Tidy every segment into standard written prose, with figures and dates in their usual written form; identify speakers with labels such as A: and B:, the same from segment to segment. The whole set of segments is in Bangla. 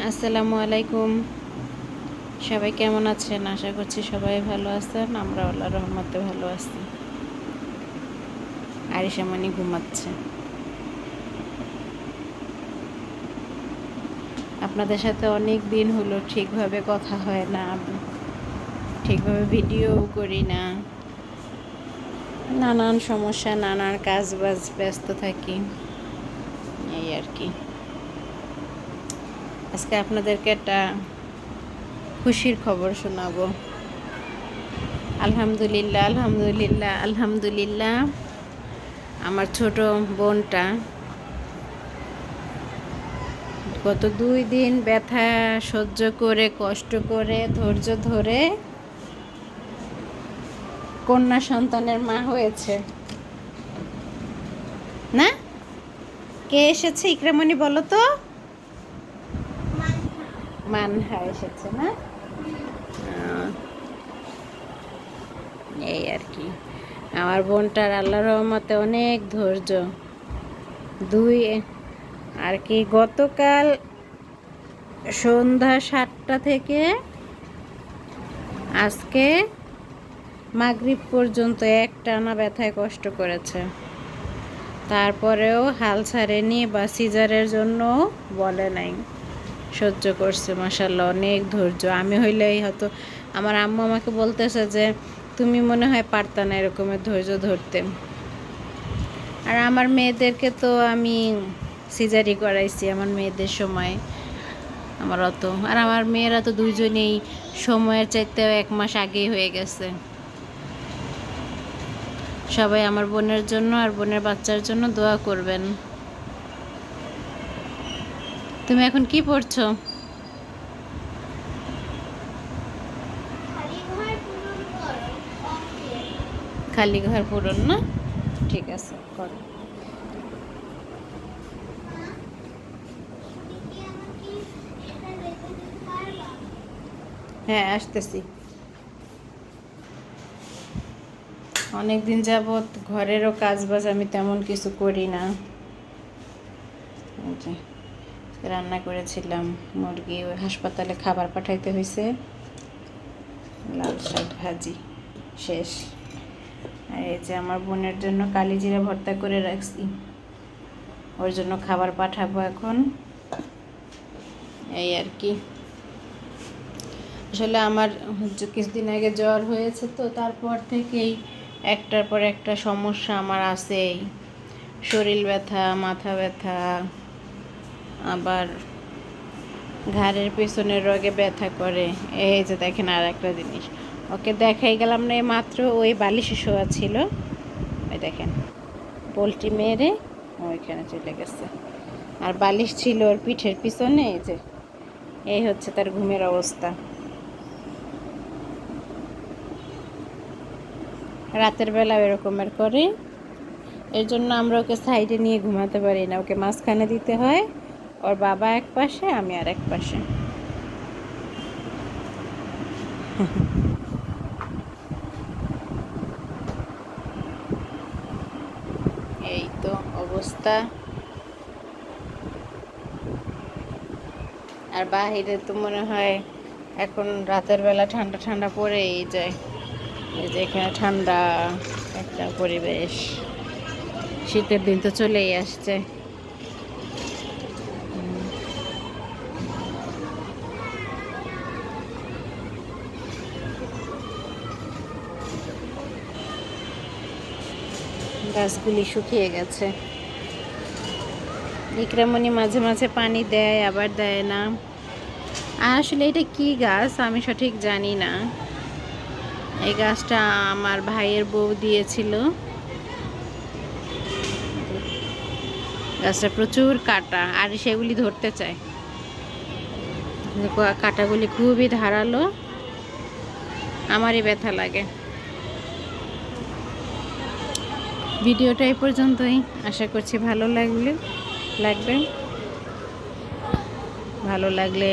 A: আসসালামু আলাইকুম। সবাই কেমন আছেন? আশা করছি সবাই ভালো আছেন। আমরা আল্লাহর রহমতে ভালো আছি। আরিশা মনি ঘুমাচ্ছে। আপনাদের সাথে অনেক দিন হলো ঠিকভাবে কথা হয় না, ঠিকভাবে ভিডিও করি না। নানান সমস্যা, নানান কাজ বাজ ব্যস্ত থাকি, এই আর কি। আজকে আপনাদেরকে একটা খুশির খবর শোনাবো। আলহামদুলিল্লাহ, আলহামদুলিল্লাহ, আলহামদুলিল্লাহ। আমার ছোট বোনটা গত 2 দিন ব্যথা সহ্য করে, কষ্ট করে, ধৈর্য ধরে কন্যা সন্তানের মা হয়েছে। না, কে এসেছে? ইকরামণি বলো তো। মানহা এসেছে না? এই আর কি। আমার বোনটার আল্লাহর রহমতে অনেক ধৈর্য। দুই আর কি, গতকাল সন্ধ্যা 7টা থেকে আজকে মাগরিব পর্যন্ত একটানা ব্যথায় কষ্ট করেছে। তারপরেও হাল ছাড়েনি বা সিজারের জন্য বলে নাই, সহ্য করছে। মাশাআল্লাহ, অনেক ধৈর্য। আমি হইলেই হয়তো, আমার আম্মু আমাকে বলতেছে যে তুমি মনে হয় পারতা না এরকমের ধৈর্য ধরতে। আর আমার মেয়েদেরকে তো আমি সিজারি করাইছি আমার মেয়েদের সময়। আর আমার মেয়েরা তো দুইজনেই সময়ের চাইতেও 1 মাস আগেই হয়ে গেছে। সবাই আমার বোনের জন্য আর বোনের বাচ্চার জন্য দোয়া করবেন। তুমি এখন কি পড়ছো? খালি ঘর পূরণ না? ঠিক আছে, করো। হ্যাঁ, আসতেছি। অনেক দিন যাবৎ ঘরেরও কাজ বাজ আমি তেমন কিছু করি না। রান্না করেছিলাম মুরগি, ওই হাসপাতালে খাবার পাঠাইতে হয়েছে। লাল শাক ভাজি শেষ। আর এই যে আমার বোনের জন্য কালিজিরা ভর্তা করে রাখছি, ওর জন্য খাবার পাঠাবো এখন। এই আর কি। আসলে আমার কিছুদিন আগে জ্বর হয়েছে, তো তারপর থেকেই একটার পর একটা সমস্যা আমার আছেই। শরীর ব্যথা, মাথা ব্যথা, আবার ঘাড়ের পেছনের রগে ব্যথা করে। এই যে দেখেন আর একটা জিনিস, ওকে দেখাই গেলাম না, মাত্র ওই বালিশে শোয়া ছিল, ওই দেখেন পোলট্রি মেরে ওইখানে চলে গেছে। আর বালিশ ছিল ওর পিঠের পিছনে। এই যে এই হচ্ছে তার ঘুমের অবস্থা। রাতের বেলা এরকমের করে, এর জন্য আমরা ওকে সাইডে নিয়ে ঘুমাতে পারি না, ওকে মাঝখানে দিতে হয়। ওর বাবা এক পাশে, আমি আর এক পাশে। এই তো অবস্থা। আর বাহিরে তো মনে হয় এখন রাতের বেলা ঠান্ডা ঠান্ডা পড়েই যায়। এই যে এখানে ঠান্ডা একটা পরিবেশ। শীতের দিন তো চলেই আসছে। গাছগুলি শুকিয়ে গেছে। ইকরামণি মাঝে মাঝে পানি দেয়, আবার দেয় না। আর আসলে এটা কি গাছ আমি সঠিক জানি না। এই গাছটা আমার ভাইয়ের বউ দিয়েছিল। গাছটা প্রচুর কাটা, আর সেগুলি ধরতে চায়। কাটাগুলি খুবই ধারালো, আমারই ব্যথা লাগে। ভিডিওটা এই পর্যন্তই। আশা করছি ভালো লাগবে। ভালো লাগলে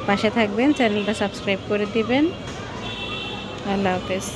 A: পাশে থাকবেন, চ্যানেলটা সাবস্ক্রাইব করে দিবেন। আল্লাহ হাফেজ।